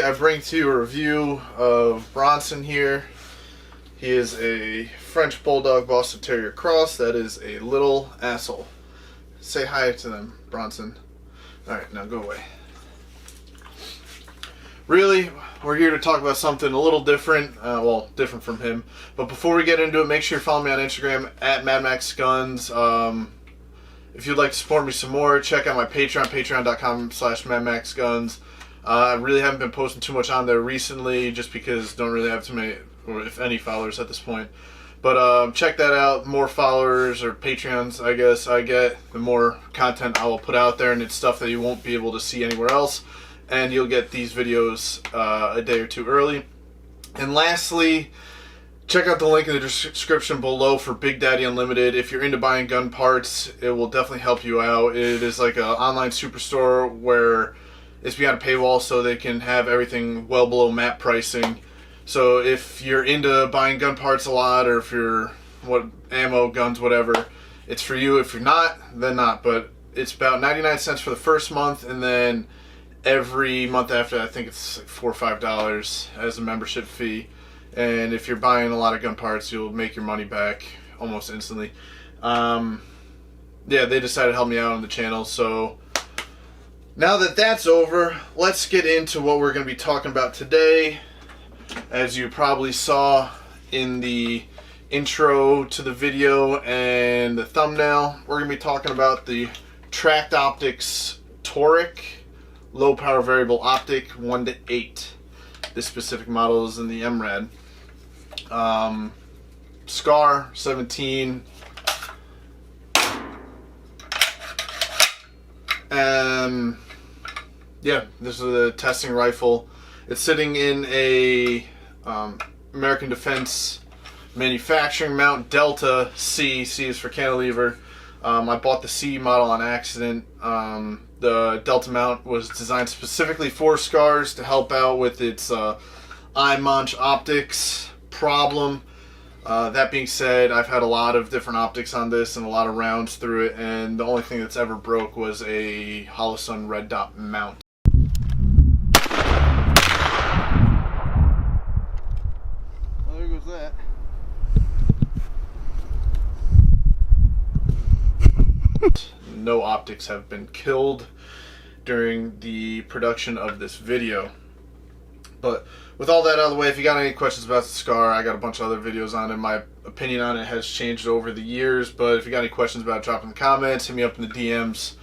I bring to you a review of Bronson here. He is a French Bulldog Boston Terrier cross that is a little asshole. Say hi to them, Bronson. Alright, now go away. Really, we're here to talk about something a little different, well, different from him. But before we get into it, make sure you follow me on Instagram at MadMaxGuns. If you'd like to support me some more, check out my Patreon, patreon.com/MadMaxGuns. I really haven't been posting too much on there recently, just because don't really have too many, or if any, followers at this point. But check that out. More followers or Patreons, I guess, I get, the more content I will put out there, and it's stuff that you won't be able to see anywhere else. And you'll get these videos a day or two early. And lastly, check out the link in the description below for Big Daddy Unlimited. If you're into buying gun parts, it will definitely help you out. It is like an online superstore where it's behind a paywall, so they can have everything well below MAP pricing. So if you're into buying gun parts a lot, or if you're ammo, guns, whatever, it's for you. If you're not, then not. But it's about 99 cents for the first month, and then every month after, I think it's like $4 or $5 as a membership fee. And if you're buying a lot of gun parts, you'll make your money back almost instantly. Yeah, they decided to help me out on the channel. So now that that's over, let's get into what we're going to be talking about today. As you probably saw in the intro to the video and the thumbnail, we're going to be talking about the Tract Optics TORIC low power variable optic 1:8. This specific model is in the MRAD. SCAR 17. Yeah, this is a testing rifle. It's sitting in a American Defense manufacturing mount, Delta C. C is for cantilever. I bought the C model on accident. The Delta mount was designed specifically for SCARs to help out with its eye munch optics problem. That being said, I've had a lot of different optics on this and a lot of rounds through it, and the only thing that's ever broke was a Holosun red dot mount. Well, there goes that. No optics have been killed during the production of this video. But with all that out of the way, if you got any questions about the SCAR, I got a bunch of other videos on it. My opinion on it has changed over the years, but if you got any questions about it, drop in the comments, hit me up in the DMs,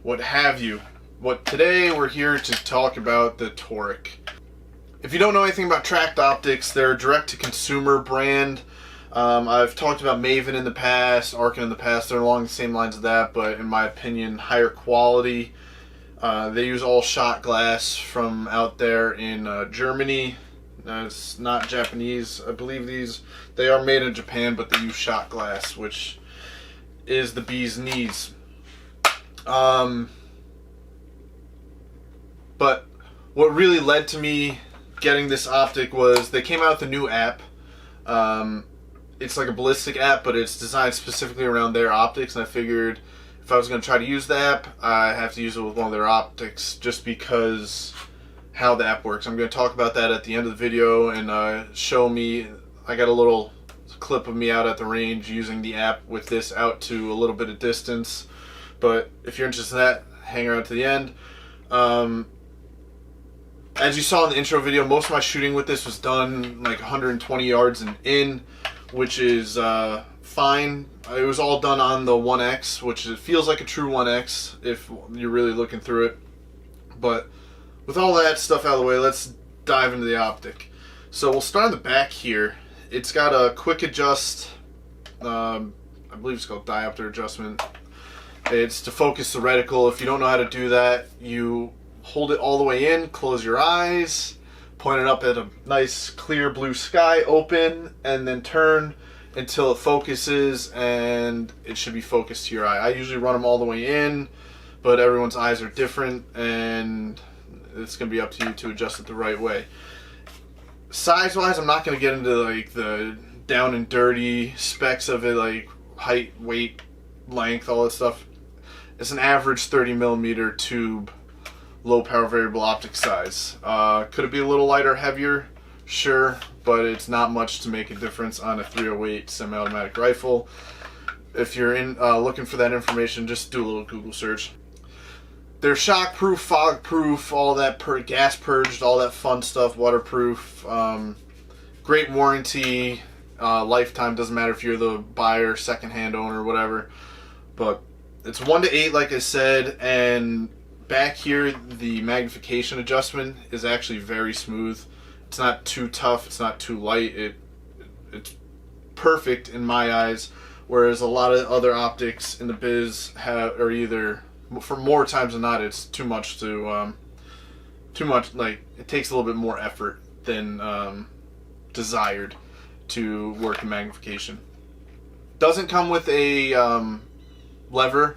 what have you. Today we're here to talk about the TORIC. If you don't know anything about Tract Optics, they're a direct-to-consumer brand. I've talked about Maven in the past, Arkin in the past. They're along the same lines of that, but in my opinion, higher quality. They use all shot glass from out there in Germany. It's not Japanese. I believe they are made in Japan, but they use shot glass, which is the bee's knees. But what really led to me getting this optic was they came out with a new app. It's like a ballistic app, but it's designed specifically around their optics, and I figured if I was going to try to use the app, I have to use it with one of their optics, just because how the app works. I'm going to talk about that at the end of the video and show me. I got a little clip of me out at the range using the app with this out to a little bit of distance. But if you're interested in that, hang around to the end. As you saw in the intro video, most of my shooting with this was done like 120 yards and in, which is fine. It was all done on the 1X, which it feels like a true 1X if you're really looking through it. But with all that stuff out of the way, let's dive into the optic. So we'll start on the back here. It's got a quick adjust, I believe it's called diopter adjustment. It's to focus the reticle. If you don't know how to do that, you hold it all the way in, close your eyes, point it up at a nice clear blue sky, open, and then turn until it focuses, and it should be focused to your eye. I usually run them all the way in, but everyone's eyes are different, and it's going to be up to you to adjust it the right way. Size-wise, I'm not going to get into like the down and dirty specs of it, like height, weight, length, all that stuff. It's an average 30mm tube low power variable optic size. Could it be a little lighter, heavier? Sure, but it's not much to make a difference on a .308 semi-automatic rifle. If you're looking for that information, just do a little Google search. They're shockproof, fog-proof, all that gas purged, all that fun stuff, waterproof. Great warranty, lifetime. Doesn't matter if you're the buyer, secondhand owner, whatever. But it's 1:8, like I said, and back here the magnification adjustment is actually very smooth. It's not too tough, it's not too light. It's perfect in my eyes, whereas a lot of other optics in the biz are either, for more times than not, it's too much, like it takes a little bit more effort than desired to work in magnification. Doesn't come with a lever.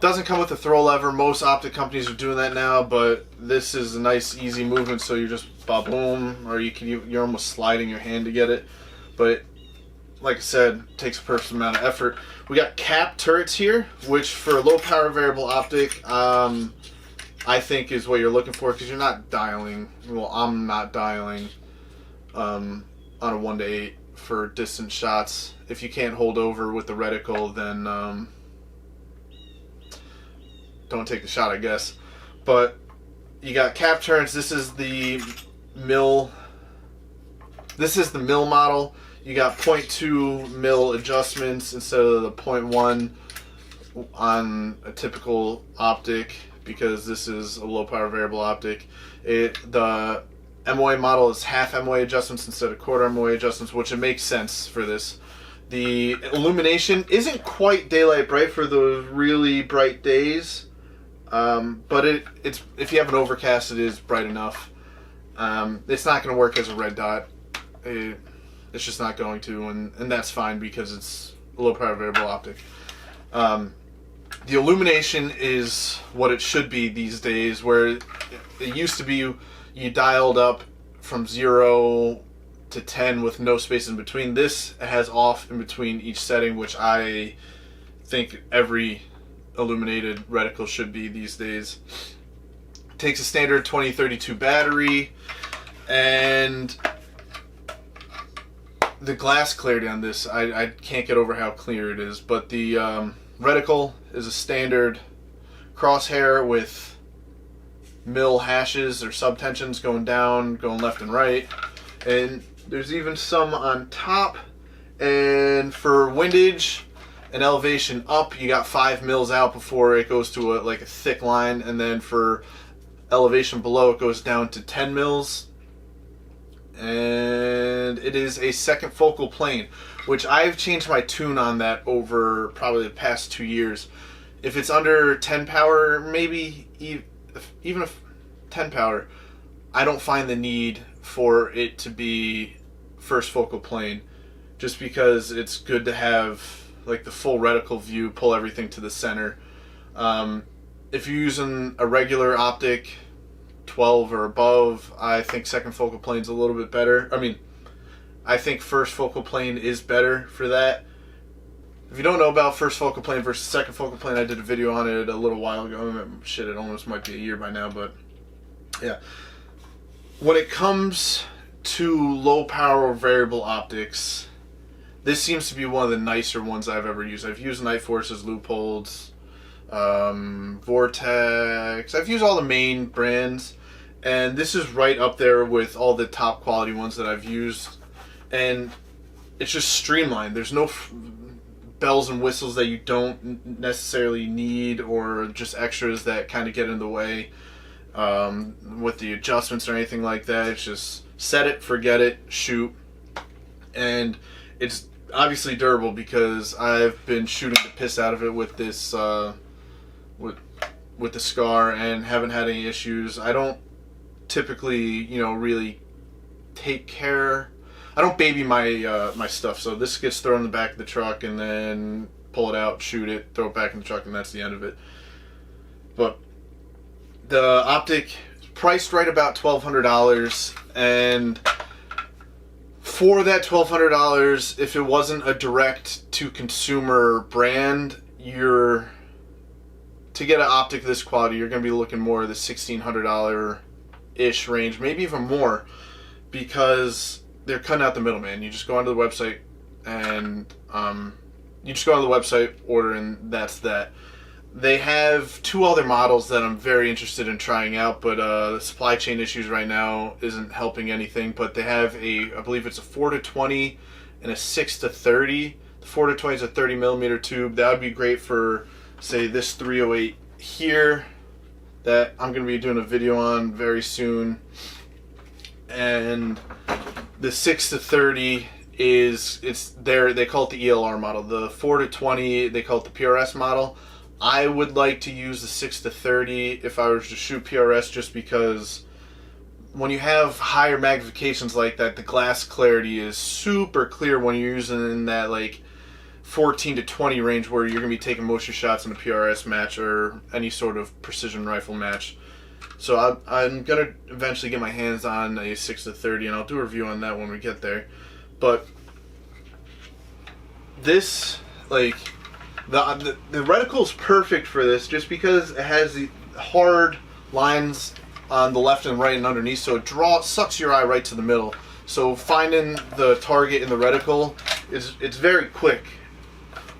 Doesn't come with a throw lever. Most optic companies are doing that now, but this is a nice easy movement, so you're just boom, or you're almost sliding your hand to get it. But like I said, it takes a perfect amount of effort. We got cap turrets here, which for low power variable optic, I think is what you're looking for, because you're not dialing. Well, I'm not dialing on a 1:8 for distant shots. If you can't hold over with the reticle, then don't take the shot, I guess. But you got cap turrets. This is the mill. This is the mill model. You got 0.2 mil adjustments instead of the 0.1 on a typical optic, because this is a low power variable optic. The MOA model is half MOA adjustments instead of quarter MOA adjustments, which it makes sense for this. The illumination isn't quite daylight bright for those really bright days. But it's if you have an overcast, it is bright enough. It's not going to work as a red dot. It's just not going to, and that's fine because it's a low power variable optic. The illumination is what it should be these days, where it used to be you dialed up from 0 to 10 with no space in between. This has off in between each setting, which I think every illuminated reticle should be these days. Takes a standard 2032 battery, and the glass clarity on this, I can't get over how clear it is, but the reticle is a standard crosshair with mil hashes or subtensions going down, going left and right, and there's even some on top. And for windage and elevation up, you got 5 mils out before it goes to a thick line, and then for elevation below it goes down to 10 mils. And it is a second focal plane, which I've changed my tune on that over probably the past 2 years. If it's under 10 power, maybe even if 10 power, I don't find the need for it to be first focal plane, just because it's good to have like the full reticle view, pull everything to the center. If you're using a regular optic 12 or above, I think second focal plane is a little bit better. I mean, I think first focal plane is better for that. If you don't know about first focal plane versus second focal plane, I did a video on it a little while ago. Shit, it almost might be a year by now, but yeah. When it comes to low power variable optics, this seems to be one of the nicer ones I've ever used. I've used Night Forces, Loopholds, Vortex. I've used all the main brands, and this is right up there with all the top quality ones that I've used. And it's just streamlined. There's no bells and whistles that you don't necessarily need, or just extras that kind of get in the way with the adjustments or anything like that. It's just set it, forget it, shoot. And it's obviously durable because I've been shooting the piss out of it with this with the Scar and haven't had any issues. I don't typically, really take care. I don't baby my my stuff, so this gets thrown in the back of the truck and then pull it out, shoot it, throw it back in the truck, and that's the end of it. But the optic is priced right about $1,200, and for that $1,200, if it wasn't a direct to consumer brand, you're to get an optic this quality, you're going to be looking more at the $1,600-ish range, maybe even more, because they're cutting out the middleman. You just go onto the website and order, and that's that. They have 2 other models that I'm very interested in trying out, but the supply chain issues right now isn't helping anything. But they have I believe it's a 4-20 and a 6-30. The 4-20 is a 30mm tube. That would be great for, say, this 308 here that I'm going to be doing a video on very soon. And the 6-30 they call it the ELR model. The 4-20, they call it the PRS model. I would like to use the 6-30 if I was to shoot PRS, just because when you have higher magnifications like that, the glass clarity is super clear when you're using in that like 14-20 range, where you're going to be taking most of your shots in a PRS match or any sort of precision rifle match. So I'm going to eventually get my hands on a 6-30, and I'll do a review on that when we get there. But this, like, the reticle is perfect for this, just because it has the hard lines on the left and right and underneath, so it sucks your eye right to the middle. So finding the target in the reticle it's very quick.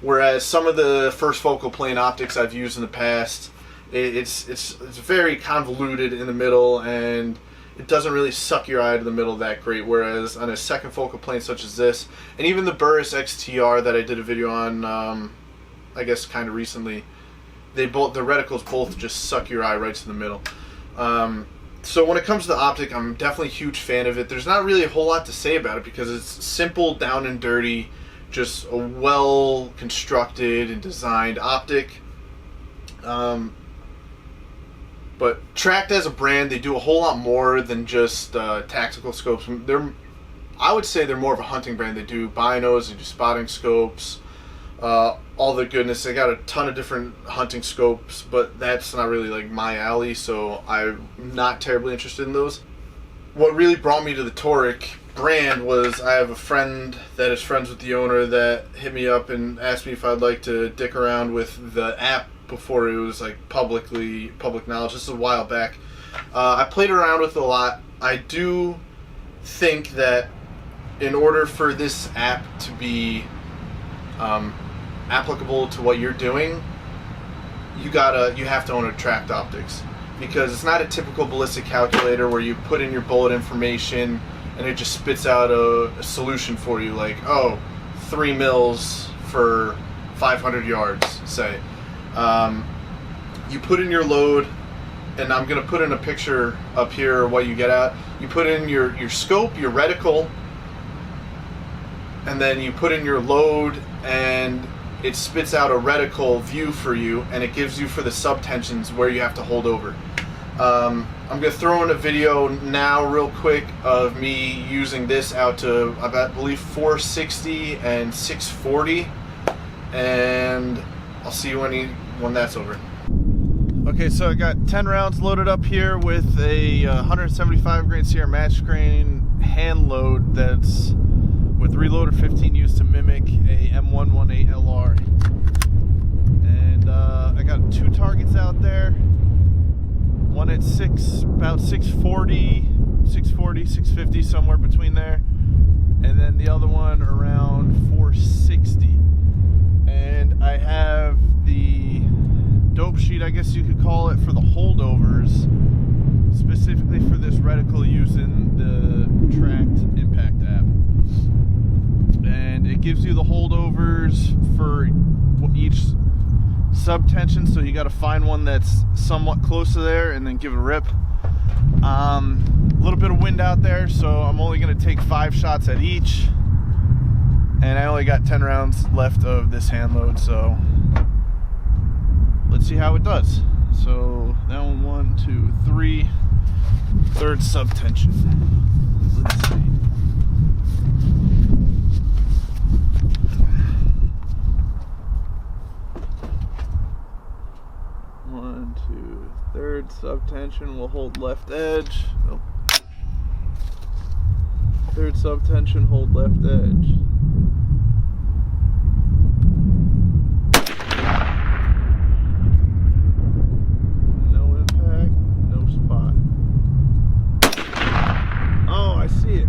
Whereas some of the first focal plane optics I've used in the past, it's very convoluted in the middle, and it doesn't really suck your eye to the middle that great. Whereas on a second focal plane such as this, and even the Burris XTR that I did a video on, I guess kind of recently, the reticles both just suck your eye right to the middle. So when it comes to the optic, I'm definitely a huge fan of it. There's not really a whole lot to say about it, because it's simple, down and dirty, just a well constructed and designed optic. But Tract as a brand, they do a whole lot more than just tactical scopes. I would say they're more of a hunting brand. They do binos, they do spotting scopes, all the goodness. They got a ton of different hunting scopes, but that's not really like my alley, so I'm not terribly interested in those. What really brought me to the TORIC brand was, I have a friend that is friends with the owner that hit me up and asked me if I'd like to dick around with the app before it was like public knowledge. This is a while back. I played around with it a lot. I do think that in order for this app to be applicable to what you're doing, you have to own a Tract optics, because it's not a typical ballistic calculator where you put in your bullet information and it just spits out a solution for you, like, oh, 3 mils for 500 yards, say. You put in your load, and I'm going to put in a picture up here of what you get at. You put in your scope, your reticle, and then you put in your load, and it spits out a reticle view for you, and it gives you for the subtensions where you have to hold over. I'm going to throw in a video now real quick of me using this out to, I believe, 460 and 640, and I'll see you when that's over. Okay, so I got 10 rounds loaded up here with a 175 grain CR match grain hand load that's with reloader 15 used to mimic a M118 LR. And I got 2 targets out there. One at about 640, 650, somewhere between there. And then the other one around 460. And I have the dope sheet, I guess you could call it, for the holdovers, specifically for this reticle, using the Tract Impact app. And it gives you the holdovers for each subtension, so you got to find one that's somewhat close to there and then give it a rip. A little bit of wind out there, so I'm only going to take 5 shots at each, and I only got 10 rounds left of this hand load, so let's see how it does. So that one, 1, 2, 3, third subtension. Let's see. Third subtension, we'll hold left edge. Oh. Third subtension, hold left edge. see it.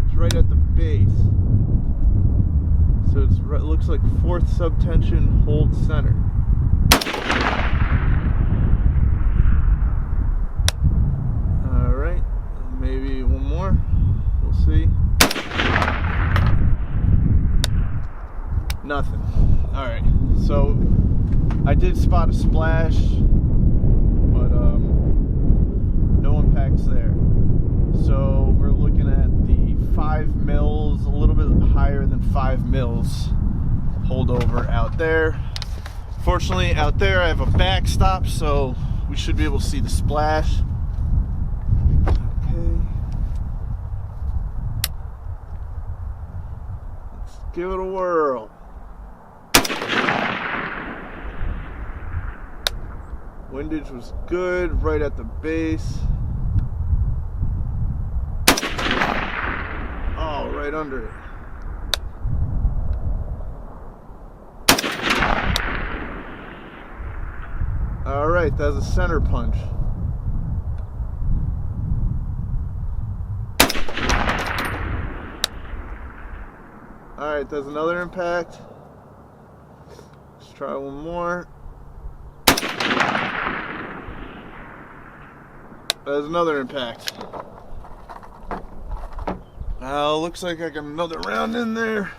It's right at the base. So it looks like 4th subtension, hold center. Alright, maybe one more. We'll see. Nothing. Alright, so I did spot a splash, but no impacts there. So we're looking at the 5 mils, a little bit higher than 5 mils holdover out there. Fortunately, out there I have a backstop, so we should be able to see the splash. Okay. Let's give it a whirl. Windage was good, right at the base. Oh, right under it. Alright, that's a center punch. Alright, that's another impact. Let's try one more. There's another impact. Looks like I got another round in there.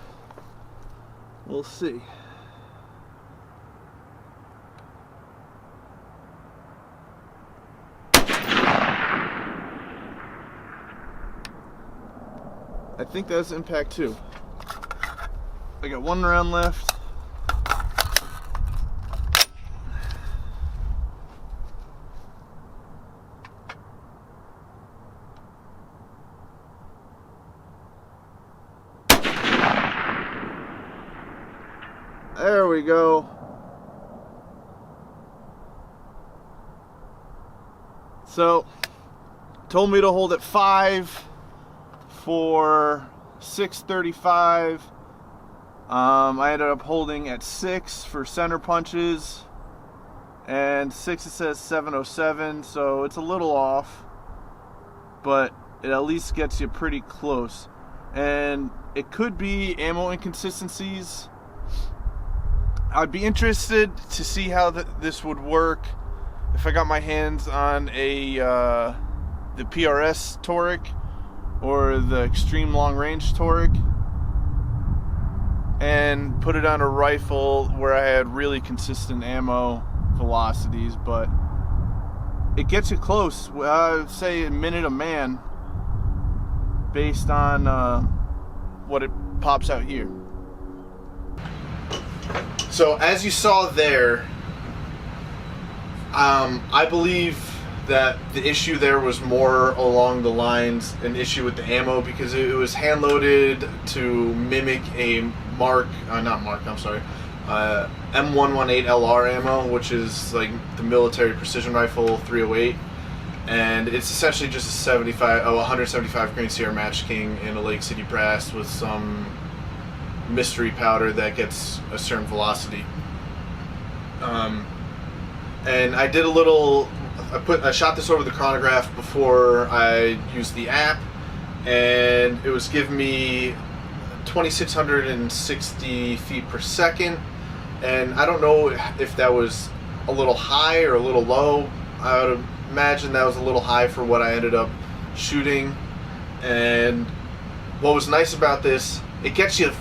We'll see. I think that's impact 2. I got 1 round left. There we go. So, told me to hold at 5 for 635. I ended up holding at 6 for center punches, and 6 it says 707, so it's a little off, but it at least gets you pretty close. And it could be ammo inconsistencies. I'd be interested to see how this would work if I got my hands on the PRS TORIC or the extreme long range TORIC, and put it on a rifle where I had really consistent ammo velocities. But it gets you close. I would say a minute a man based on what it pops out here. So as you saw there, I believe that the issue there was more along the lines, an issue with the ammo, because it was hand loaded to mimic a M118 LR ammo, which is like the military precision rifle 308, and it's essentially just a 175 grain Sierra Match King in a Lake City brass with some mystery powder that gets a certain velocity. And I did a little. I shot this over the chronograph before I used the app, and it was giving me 2,660 feet per second. And I don't know if that was a little high or a little low. I would imagine that was a little high for what I ended up shooting. And what was nice about this, it gets you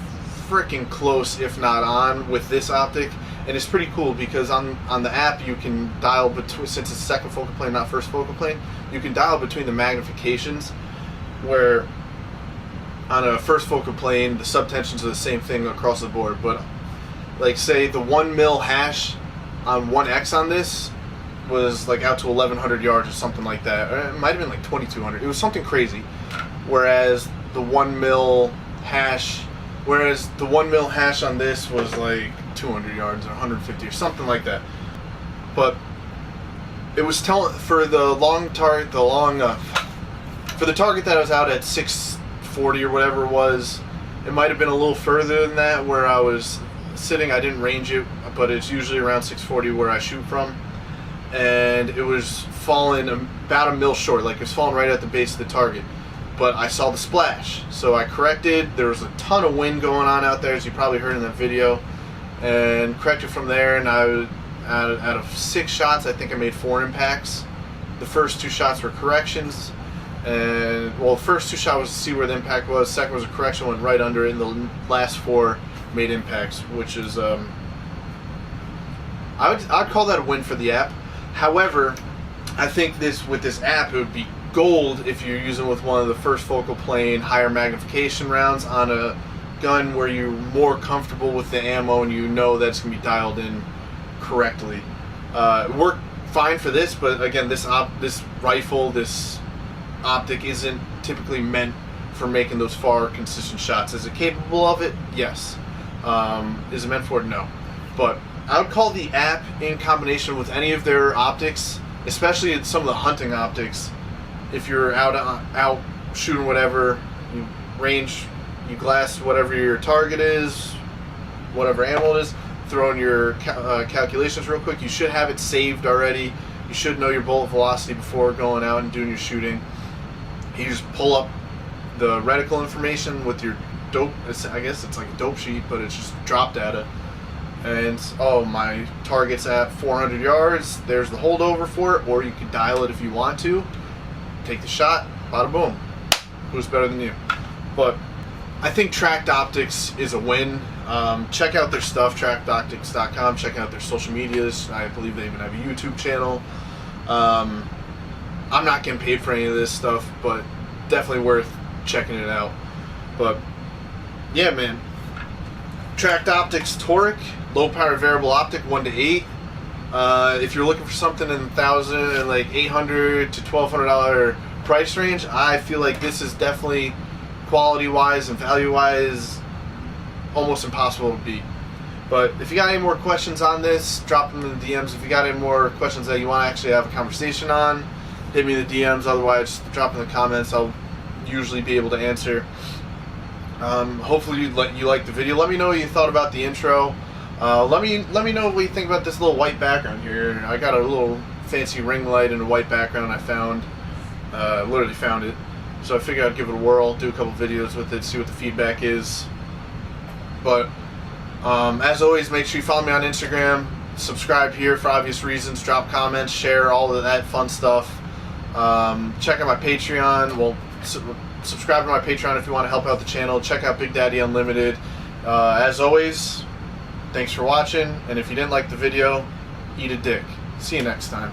freaking close, if not on, with this optic. And it's pretty cool because on the app you can dial between, since it's second focal plane, not first focal plane, you can dial between the magnifications, where on a first focal plane the subtensions are the same thing across the board. But like say the 1 mil hash on 1X on this was like out to 1,100 yards or something like that. Or it might have been like 2,200. It was something crazy. Whereas the 1 mil hash on this was like 200 yards or 150 or something like that. But it was telling for the long target, for the target that I was out at 640 or whatever it was. It might have been a little further than that where I was sitting. I didn't range it, but it's usually around 640 where I shoot from. And it was falling about a mil short, like it was falling right at the base of the target. but I saw the splash, so I corrected. There was a ton of wind going on out there, as you probably heard in that video, and corrected from there. And out of 6 shots, I think I made 4 impacts. The first 2 shots were corrections, and well, the first 2 shots was to see where the impact was. Second was a correction, went right under it, and the last 4 made impacts, which is I'd call that a win for the app. However, I think with this app, it would be gold if you're using with one of the first focal plane, higher magnification rounds on a gun where you're more comfortable with the ammo and you know that's going to be dialed in correctly. It worked fine for this, but again, this rifle, this optic isn't typically meant for making those far, consistent shots. Is it capable of it? Yes. Is it meant for it? No. But I would call the app in combination with any of their optics, especially some of the hunting optics. If you're out shooting whatever, you range, you glass whatever your target is, whatever ammo it is, throw in your calculations real quick. You should have it saved already. You should know your bullet velocity before going out and doing your shooting. You just pull up the reticle information with your dope. I guess it's like a dope sheet, but it's just drop data. And oh, my target's at 400 yards. There's the holdover for it, or you can dial it if you want to. Take the shot, bada boom. Who's better than you? But I think Tract Optics is a win. Check out their stuff, tractoptics.com. Check out their social medias. I believe they even have a YouTube channel. I'm not getting paid for any of this stuff, but definitely worth checking it out. But yeah, man. Tract Optics TORIC, low power variable optic, 1 to 8. If you're looking for something in $1,000 and like $800 to $1,200 price range, I feel like this is definitely quality-wise and value-wise almost impossible to beat. But if you got any more questions on this, drop them in the DMs. If you got any more questions that you want to actually have a conversation on, hit me in the DMs. Otherwise, drop in the comments. I'll usually be able to answer. Hopefully you liked the video. Let me know what you thought about the intro. Let me know what you think about this little white background here. I got a little fancy ring light and a white background I found. Literally found it. So I figured I'd give it a whirl, do a couple videos with it, see what the feedback is. But as always, make sure you follow me on Instagram. Subscribe here for obvious reasons. Drop comments, share, all of that fun stuff. Check out my Patreon. Well, subscribe to my Patreon if you want to help out the channel. Check out Big Daddy Unlimited. As always, thanks for watching. And if you didn't like the video, eat a dick. See you next time.